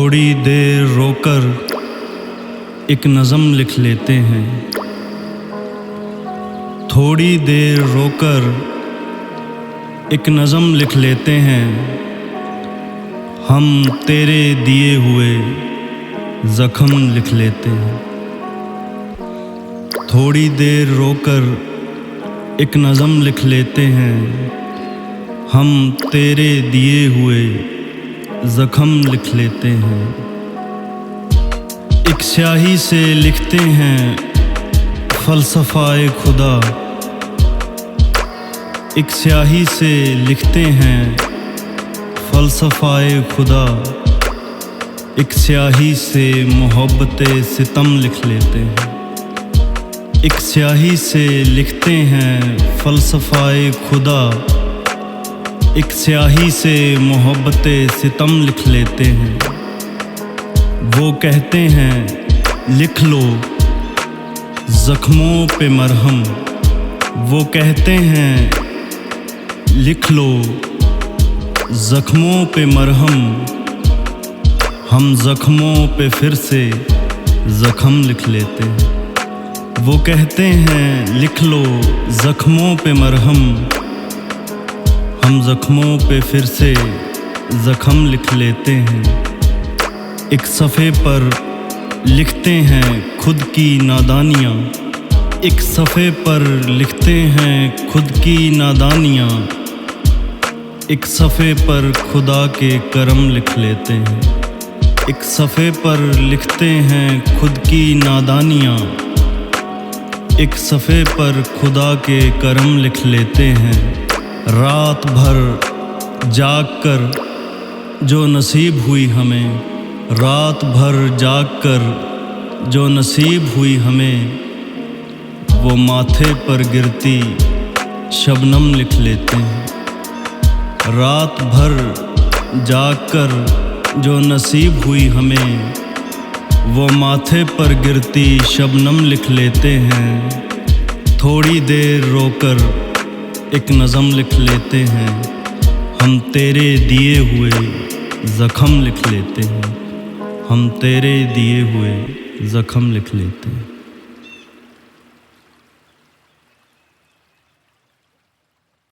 تھوڑی دیر رو کر ایک نظم لکھ لیتے ہیں، تھوڑی دیر رو کر ایک نظم لکھ لیتے ہیں، ہم تیرے دیے ہوئے زخم لکھ لیتے ہیں۔ تھوڑی دیر رو کر ایک نظم لکھ لیتے ہیں، ہم تیرے دیے ہوئے زخم لکھ لیتے ہیں۔ ایک سیاہی سے لکھتے ہیں فلسفہ خدا، ایک سیاہی سے لکھتے ہیں فلسفہ خدا، ایک سیاہی سے محبت ستم لکھ لیتے ہیں۔ ایک سیاہی سے لکھتے ہیں فلسفہ خدا، ایک سیاہی سے محبت ستم لکھ لیتے ہیں۔ وہ کہتے ہیں لکھ لو زخموں پہ مرہم، وہ کہتے ہیں لکھ لو زخموں پہ مرہم، ہم زخموں پہ پھر سے زخم لکھ لیتے ہیں۔ وہ کہتے ہیں لکھ لو زخموں پہ مرہم، ہم زخموں پہ پھر سے زخم لکھ لیتے ہیں۔ ایک صفحے پر لکھتے ہیں خود کی نادانیاں، ایک صفحے پر لکھتے ہیں خود کی نادانیاں، ایک صفحے پر خدا کے کرم لکھ لیتے ہیں۔ ایک صفحے پر لکھتے ہیں خود کی نادانیاں، ایک صفحے پر خدا کے کرم لکھ لیتے ہیں۔ رات بھر جاگ کر جو نصیب ہوئی ہمیں، رات بھر جاگ کر جو نصیب ہوئی ہمیں، وہ ماتھے پر گرتی شبنم لکھ لیتے ہیں۔ رات بھر جاگ کر جو نصیب ہوئی ہمیں، وہ ماتھے پر گرتی شبنم لکھ لیتے ہیں۔ تھوڑی دیر رو کر ایک نظم لکھ لیتے ہیں، ہم تیرے دیے ہوئے زخم لکھ لیتے ہیں، ہم تیرے دیے ہوئے زخم لکھ لیتے ہیں۔